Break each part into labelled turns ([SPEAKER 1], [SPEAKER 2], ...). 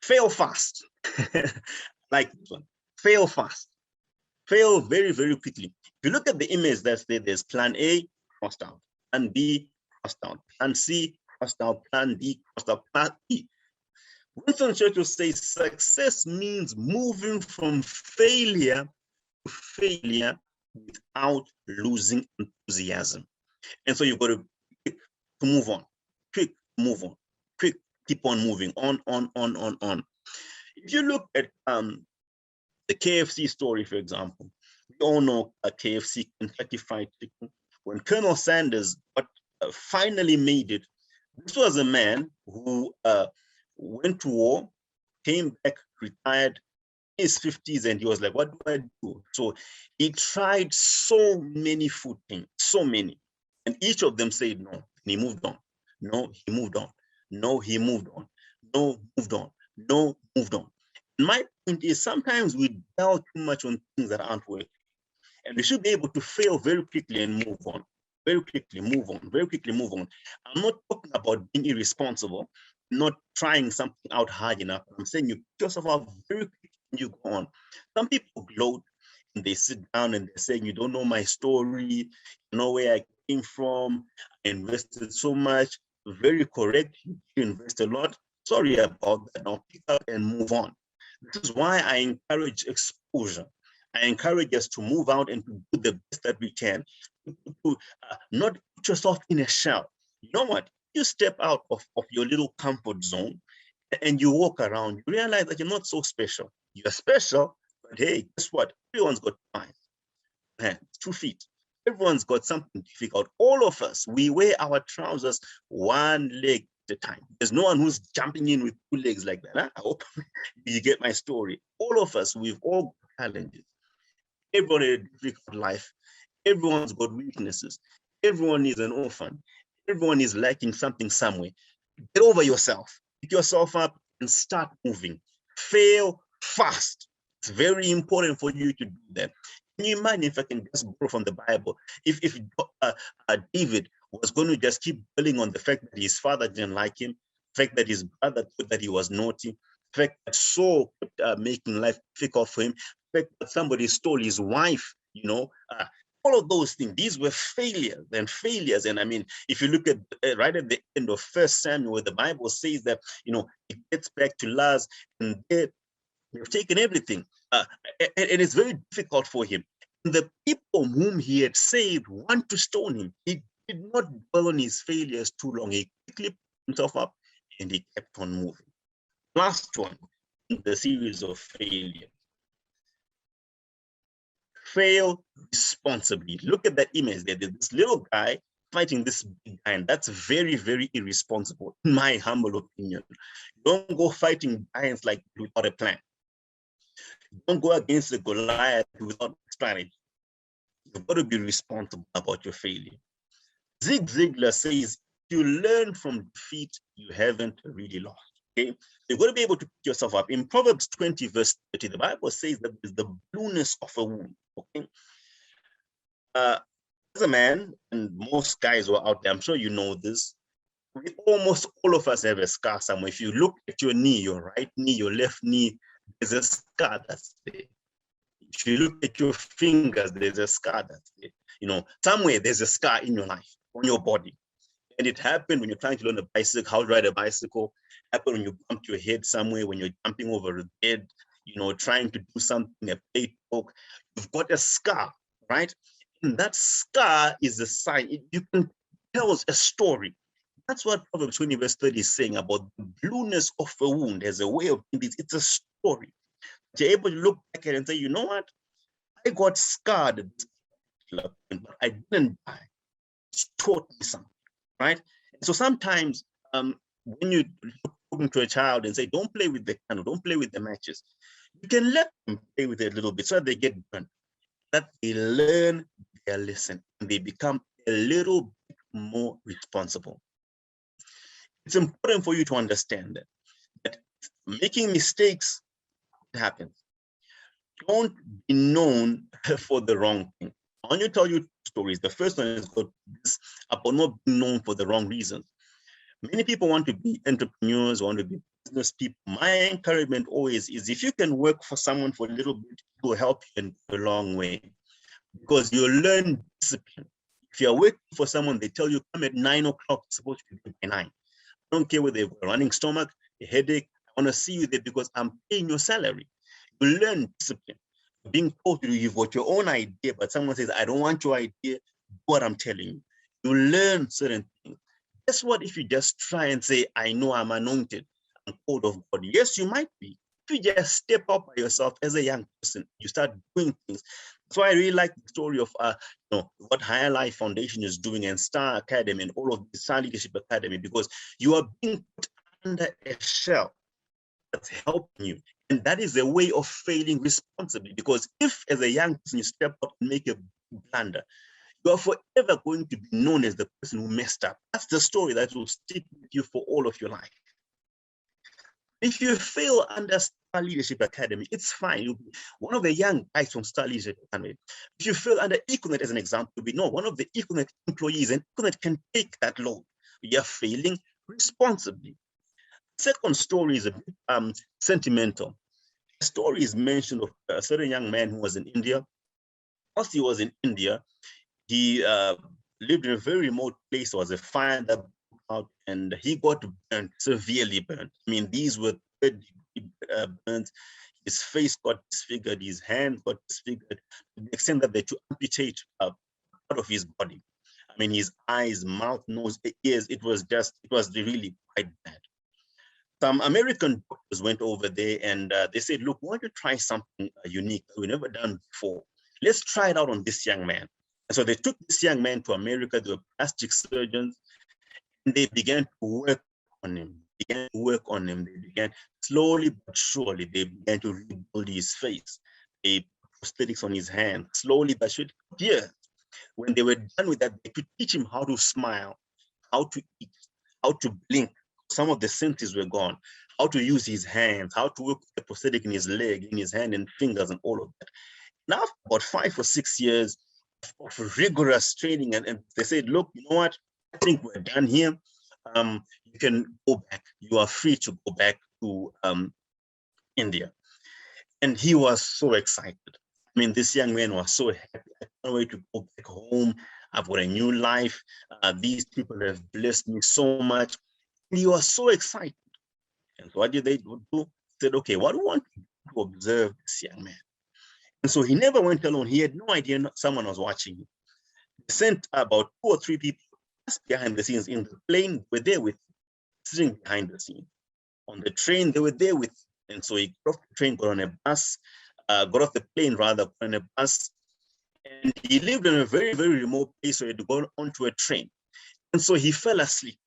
[SPEAKER 1] Fail fast. Like this one. Fail fast. Fail very, very quickly. If you look at the image that's there, there's plan A, crossed out. Plan B, crossed out. Plan C, crossed out. Plan D, crossed out. Plan E. Winston Churchill says success means moving from failure to failure without losing enthusiasm. And so you've got to move on, quick move on, quick keep on moving on. If you look at the KFC story, for example, we all know a KFC, Kentucky Fried Chicken. When Colonel Sanders finally made it, this was a man who went to war, came back, retired in his 50s, and he was like, what do I do? So he tried so many food things, so many. And each of them said no, and he moved on. No, he moved on. No, he moved on. No, moved on. No, moved on. And my point is sometimes we dwell too much on things that aren't working. And we should be able to fail very quickly and move on. Very quickly, move on. Very quickly, move on. I'm not talking about being irresponsible, not trying something out hard enough. I'm saying you pick yourself up very quickly and you go on. Some people gloat and they sit down and they're saying, you don't know my story, you know where I came from, I invested so much. Very correct, you invest a lot. Sorry about that. Now pick up and move on. This is why I encourage exposure. I encourage us to move out and to do the best that we can. To not put yourself in a shell. You know what? You step out of your little comfort zone and you walk around, you realize that you're not so special. You're special, but hey, guess what? Everyone's got 5 hands, 2 feet. Everyone's got something difficult. All of us, we wear our trousers 1 leg at a time. There's no one who's jumping in with 2 legs like that. Huh? I hope you get my story. All of us, we've all got challenges. Everyone has a difficult life. Everyone's got weaknesses. Everyone is an orphan. Everyone is lacking something somewhere. Get over yourself. Pick yourself up and start moving. Fail fast. It's very important for you to do that. Can you imagine, if I can just borrow from the Bible, if David was going to just keep dwelling on the fact that his father didn't like him, the fact that his brother thought that he was naughty, the fact that Saul kept making life difficult for him, the fact that somebody stole his wife, all of those things, these were failures and failures. And I mean, if you look at right at the end of 1 Samuel, the Bible says that, it gets back to Luz, and they've taken everything. And it's very difficult for him. And the people whom he had saved want to stone him. He did not dwell on his failures too long. He quickly put himself up and he kept on moving. Last one in the series of failure. Fail responsibly. Look at that image there. There's this little guy fighting this big guy, and that's very, very irresponsible, in my humble opinion. Don't go fighting giants like without a plan. Don't go against the Goliath without strategy. You've got to be responsible about your failure. Zig Ziglar says, if you learn from defeat, you haven't really lost. Okay, you've got to be able to pick yourself up. In Proverbs 20, verse 30, the Bible says that there's the blueness of a wound. Okay, as a man, and most guys who are out there, I'm sure you know this, almost all of us have a scar somewhere. If you look at your knee, your right knee, your left knee, there's a scar that's there. If you look at your fingers, there's a scar that's there. Somewhere there's a scar in your life, on your body. And it happened when you're trying to learn a bicycle, how to ride a bicycle. It happened when you bumped your head somewhere, when you're jumping over a bed, trying to do something, a plate poke. You've got a scar, right? And that scar is a sign. You can tell us a story. That's what Proverbs 20 verse 30 is saying about the blueness of a wound as a way of this. It's a story. You're able to look back at it and say, you know what? I got scarred, but I didn't die. It's taught me something, right? So sometimes when you talking to a child and say, don't play with the candle, don't play with the matches, you can let them play with it a little bit so that they get burnt, that they learn their lesson and they become a little bit more responsible. It's important for you to understand that making mistakes happens. Don't be known for the wrong thing. I want to tell you 2 stories. The first one is about not being known for the wrong reasons. Many people want to be entrepreneurs, want to be business people, my encouragement always is, if you can work for someone for a little bit, it will help you and go a long way, because you'll learn discipline. If you're working for someone, they tell you come at 9 o'clock, you're supposed to be at 9. I don't care whether you've got a running stomach, a headache, I want to see you there because I'm paying your salary. You learn discipline. Being told to do, you've got your own idea, but someone says, I don't want your idea, do what I'm telling you. You learn certain things. Guess what? If you just try and say, I know I'm anointed, I'm called of God. Yes, you might be. If you just step up by yourself as a young person, you start doing things. That's why I really like the story of what Higher Life Foundation is doing, and Star Academy and all of the Star Leadership Academy, because you are being put under a shell that's helping you. And that is a way of failing responsibly, because if as a young person you step up and make a blunder, you are forever going to be known as the person who messed up. That's the story that will stick with you for all of your life. If you fail under Star Leadership Academy, it's fine. You'll be one of the young guys from Star Leadership Academy. If you fail under Econet, as an example, you'll be one of the Econet employees, and Econet can take that load. You're failing responsibly. Second story is a bit sentimental. The story is mentioned of a certain young man who was in India. Whilst he was in India, he lived in a very remote place. There was a fire that broke out, and he got burnt, severely burnt. I mean, these were burns. His face got disfigured, his hands got disfigured, to the extent that they had to amputate part of his body. I mean, his eyes, mouth, nose, ears, it was really quite bad. Some American doctors went over there and they said, look, we want to try something unique that we've never done before. Let's try it out on this young man. And so they took this young man to America. They were plastic surgeons, and they began to work on him. They began slowly but surely, they began to rebuild his face. They put prosthetics on his hand, slowly but surely. Yeah. When they were done with that, they could teach him how to smile, how to eat, how to blink. Some of the senses were gone. How to use his hands, how to work with the prosthetic in his leg, in his hand and fingers, and all of that. Now, about 5 or 6 years of rigorous training, and they said, look, you know what? I think we're done here. You can go back. You are free to go back to India. And he was so excited. I mean, this young man was so happy. I can't wait to go back home. I've got a new life. These people have blessed me so much. And he was so excited. And so what did they do? They said, okay, what do we want to observe this young man? And so he never went alone. He had no idea someone was watching him. They sent about 2 or 3 people just behind the scenes. In the plane, were there with him, sitting behind the scenes. On the train, they were there with him. And so he got off the train, got on a bus, got off the plane rather, got on a bus. And he lived in a very, very remote place, so he had to go onto a train. And so he fell asleep.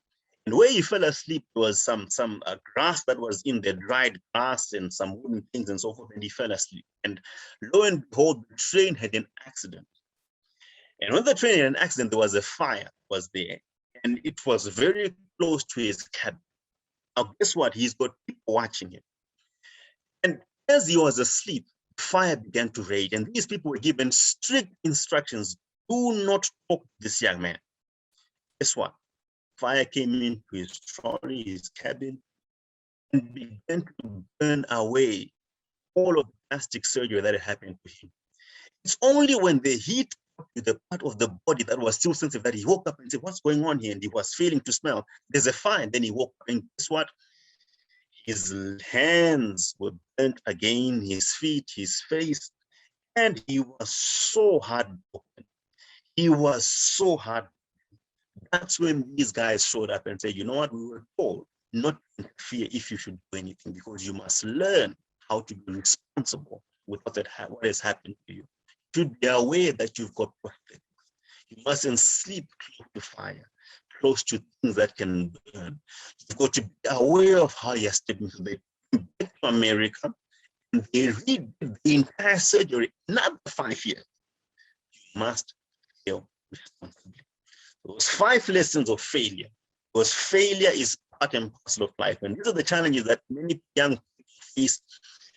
[SPEAKER 1] And where he fell asleep was some grass that was in there, dried grass and some wooden things and so forth, and he fell asleep. And lo and behold, the train had an accident. And when the train had an accident, there was a fire was there, and it was very close to his cabin. Now, guess what? He's got people watching him. And as he was asleep, fire began to rage, and these people were given strict instructions: do not talk to this young man. Guess what? Fire came into his trolley, his cabin, and began to burn away all of the plastic surgery that had happened to him. It's only when the heat got to the part of the body that was still sensitive that he woke up and said, what's going on here? And he was failing to smell. There's a fire. And then he woke up, and guess what? His hands were burnt again, his feet, his face, and he was so heartbroken. He was so heartbroken. That's when these guys showed up and said, you know what, we were told not to interfere if you should do anything, because you must learn how to be responsible with what has happened to you. You should be aware that you've got prosthetics. You mustn't sleep close to fire, close to things that can burn. You've got to be aware of how you're stepping. So they came back to America and they redid the entire surgery, not the 5 years. You must fail responsibly. Those 5 lessons of failure, because failure is part and parcel of life. And these are the challenges that many young people face,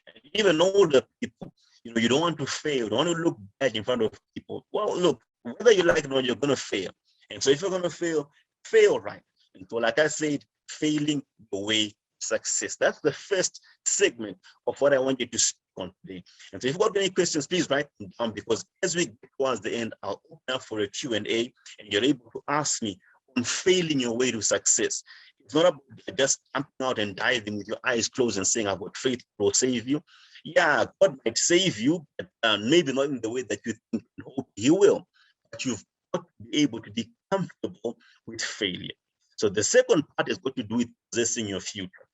[SPEAKER 1] and even older people. You know, you don't want to fail, you don't want to look bad in front of people. Well, look, whether you like it or not, you're going to fail. And so if you're going to fail, fail right. And so like I said, failing the way success. That's the first segment of what I want you to speak on today. And so if you've got any questions, please write them down, because as we get towards the end, I'll open up for a Q&A, and you're able to ask me on failing your way to success. It's not about just jumping out and diving with your eyes closed and saying, I've got faith will save you. Yeah, God might save you, but maybe not in the way that you think and hope He will. But you've got to be able to be comfortable with failure. So the second part is got to do with possessing your future.